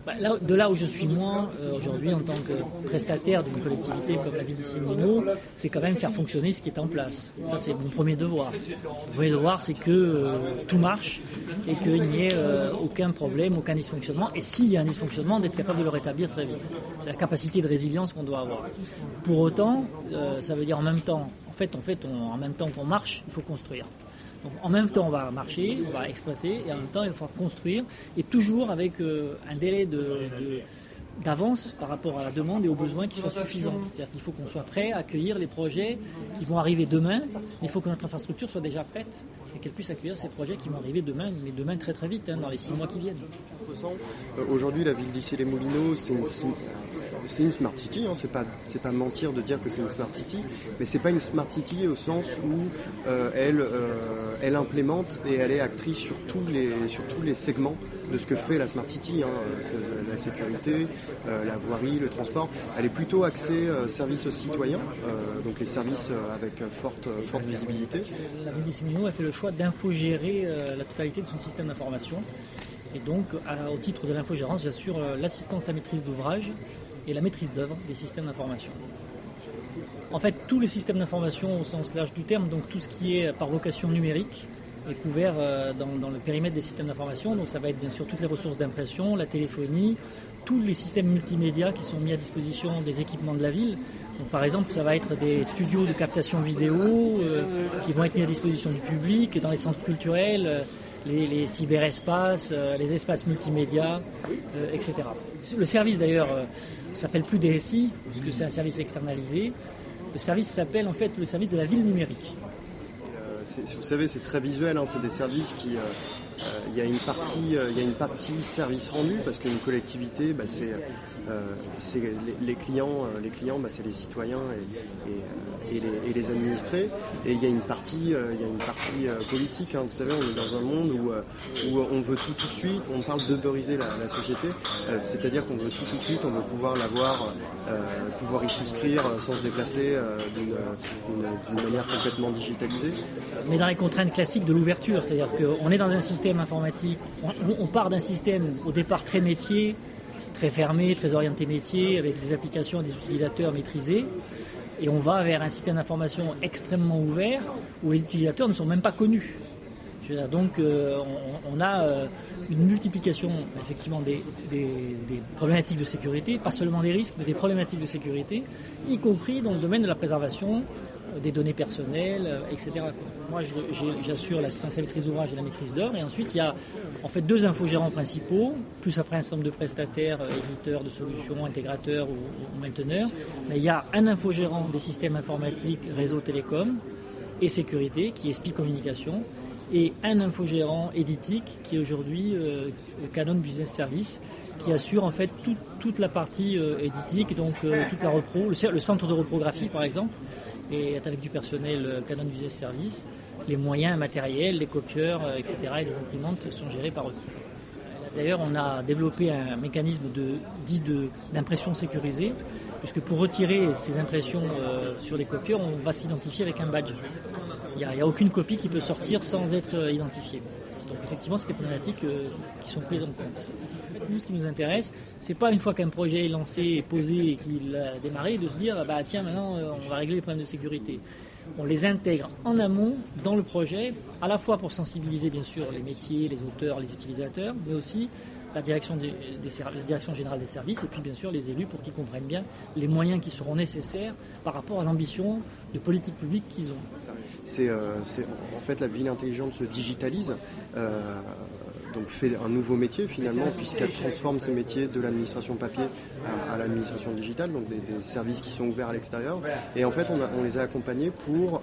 De là où je suis moi, aujourd'hui, en tant que prestataire d'une collectivité comme la ville d'Issy-les-Moulineaux, c'est quand même faire fonctionner ce qui est en place. Ça, c'est mon premier devoir. Le premier devoir, c'est que tout marche et qu'il n'y ait aucun problème, aucun dysfonctionnement. Et s'il y a un dysfonctionnement, d'être capable de le rétablir très vite. C'est la capacité de résilience qu'on doit avoir. Pour autant, ça veut dire en même temps, en même temps qu'on marche, il faut construire. Donc, en même temps, on va marcher, on va exploiter, et en même temps, il va falloir construire, et toujours avec un délai d'avance par rapport à la demande et aux besoins qui soit suffisant. C'est-à-dire qu'il faut qu'on soit prêt à accueillir les projets qui vont arriver demain, mais il faut que notre infrastructure soit déjà prête et qu'elle puisse accueillir ces projets qui vont arriver demain, mais demain très très vite, dans les 6 mois qui viennent. Aujourd'hui, la ville d'Issy-les-Moulineaux, c'est une smart city, hein. C'est pas mentir de dire que c'est une smart city, mais c'est pas une smart city au sens où elle implémente et elle est actrice sur tous les segments de ce que fait la smart city, hein. La sécurité, la voirie, le transport. Elle est plutôt axée service aux citoyens, donc les services avec forte visibilité. La ville d'Issy-les-Moulineaux a fait le choix d'infogérer la totalité de son système d'information. Et donc, au titre de l'infogérance, j'assure l'assistance à maîtrise d'ouvrage et la maîtrise d'œuvre des systèmes d'information. En fait, tous les systèmes d'information au sens large du terme, donc tout ce qui est par vocation numérique, est couvert dans le périmètre des systèmes d'information. Donc ça va être bien sûr toutes les ressources d'impression, la téléphonie, tous les systèmes multimédia qui sont mis à disposition des équipements de la ville. Donc, par exemple, ça va être des studios de captation vidéo qui vont être mis à disposition du public dans les centres culturels, les cyberespaces, les espaces multimédia, etc. Le service d'ailleurs s'appelle plus DSI, puisque c'est un service externalisé. Le service s'appelle en fait le service de la ville numérique. Vous savez, c'est très visuel, hein, c'est des services qui... il y a une partie service rendu, parce qu'une collectivité, c'est les clients, c'est les citoyens et les administrés. Et il y a une partie politique, hein. Vous savez, on est dans un monde où on veut tout de suite, on parle d'uberiser la société, c'est-à-dire qu'on veut tout de suite, on veut pouvoir l'avoir, pouvoir y souscrire sans se déplacer d'une manière complètement digitalisée. Mais dans les contraintes classiques de l'ouverture, c'est-à-dire qu'on est dans un système informatique, on part d'un système au départ très métier, très fermé, très orienté métier, avec des applications et des utilisateurs maîtrisés, et on va vers un système d'information extrêmement ouvert, où les utilisateurs ne sont même pas connus. Donc on a une multiplication effectivement des problématiques de sécurité, pas seulement des risques, mais des problématiques de sécurité, y compris dans le domaine de la préservation des données personnelles, etc. Moi, j'assure l'assistance à la maîtrise d'ouvrage et la maîtrise d'œuvre, et ensuite il y a en fait 2 infogérants principaux, plus après un certain nombre de prestataires, éditeurs de solutions, intégrateurs ou mainteneurs. Mais il y a un infogérant des systèmes informatiques, réseau télécom et sécurité, qui est SPI Communication, et un infogérant éditique qui est aujourd'hui Canon Business Service, qui assure en fait toute la partie éditique, donc toute la repro, le centre de reprographie par exemple, et avec du personnel Canon Business Service. Les moyens matériels, les copieurs, etc. et les imprimantes sont gérés par eux. D'ailleurs, on a développé un mécanisme d'impression sécurisée, puisque pour retirer ces impressions sur les copieurs, on va s'identifier avec un badge. Il n'y a aucune copie qui peut sortir sans être identifiée. Donc effectivement, c'est des problématiques qui sont prises en compte. En fait, nous, ce qui nous intéresse, c'est pas une fois qu'un projet est lancé, et posé et qu'il a démarré, de se dire tiens, maintenant on va régler les problèmes de sécurité. On les intègre en amont dans le projet, à la fois pour sensibiliser bien sûr les métiers, les auteurs, les utilisateurs, mais aussi la direction générale des services et puis bien sûr les élus pour qu'ils comprennent bien les moyens qui seront nécessaires par rapport à l'ambition de politique publique qu'ils ont. En fait, la ville intelligente se digitalise, donc fait un nouveau métier finalement, puisqu'elle transforme ces métiers de l'administration papier à l'administration digitale, donc des services qui sont ouverts à l'extérieur. Et en fait, on les a accompagnés pour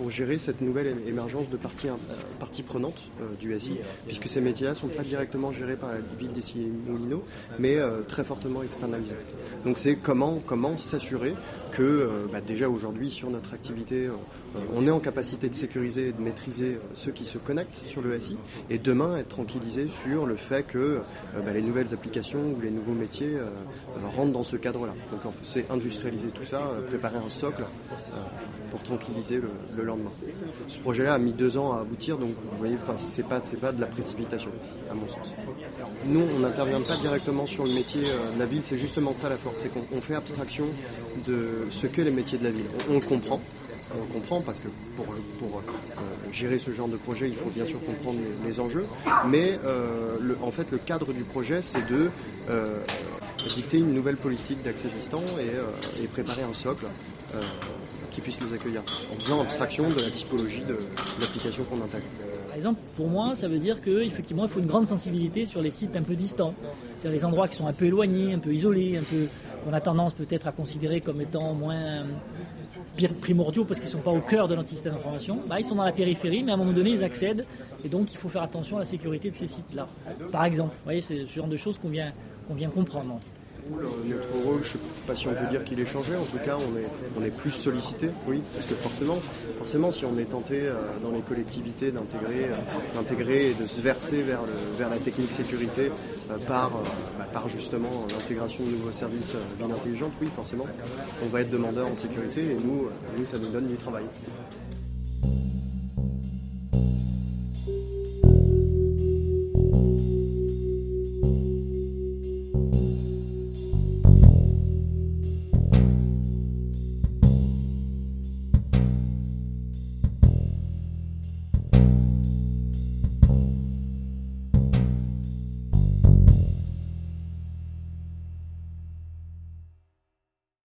gérer cette nouvelle émergence de parties prenantes du SI, puisque ces métiers-là ne sont pas directement gérés par la ville d'Issy-les-Moulineaux, mais très fortement externalisés. Donc c'est comment s'assurer que déjà aujourd'hui sur notre activité, on est en capacité de sécuriser et de maîtriser ceux qui se connectent sur le SI, et demain être tranquillisé sur le fait que les nouvelles applications ou les nouveaux métiers rentrent dans ce cadre-là. Donc c'est industrialiser tout ça, préparer un socle pour tranquilliser le lendemain. Ce projet-là a mis 2 ans à aboutir, donc vous voyez, c'est pas de la précipitation, à mon sens. Nous, on n'intervient pas directement sur le métier de la ville, c'est justement ça la force, c'est qu'on fait abstraction de ce qu'est les métiers de la ville. On le comprend. On le comprend parce que pour gérer ce genre de projet, il faut bien sûr comprendre les enjeux. Mais en fait, le cadre du projet, c'est de dicter une nouvelle politique d'accès distant et préparer un socle qui puisse les accueillir tous, en faisant abstraction de la typologie de l'application qu'on intègre. Par exemple, pour moi, ça veut dire qu'effectivement, il faut une grande sensibilité sur les sites un peu distants. C'est-à-dire les endroits qui sont un peu éloignés, un peu isolés, qu'on a tendance peut-être à considérer comme étant moins primordiaux parce qu'ils ne sont pas au cœur de notre système d'information. Ils sont dans la périphérie, mais à un moment donné, ils accèdent. Et donc, il faut faire attention à la sécurité de ces sites-là. Par exemple, vous voyez, c'est ce genre de choses qu'on vient comprendre. Notre rôle, je ne sais pas si on peut dire qu'il est changé, en tout cas on est plus sollicité, oui, parce que forcément si on est tenté dans les collectivités d'intégrer et de se verser vers la technique sécurité par justement l'intégration de nouveaux services ville intelligente, oui forcément, on va être demandeur en sécurité et nous ça nous donne du travail.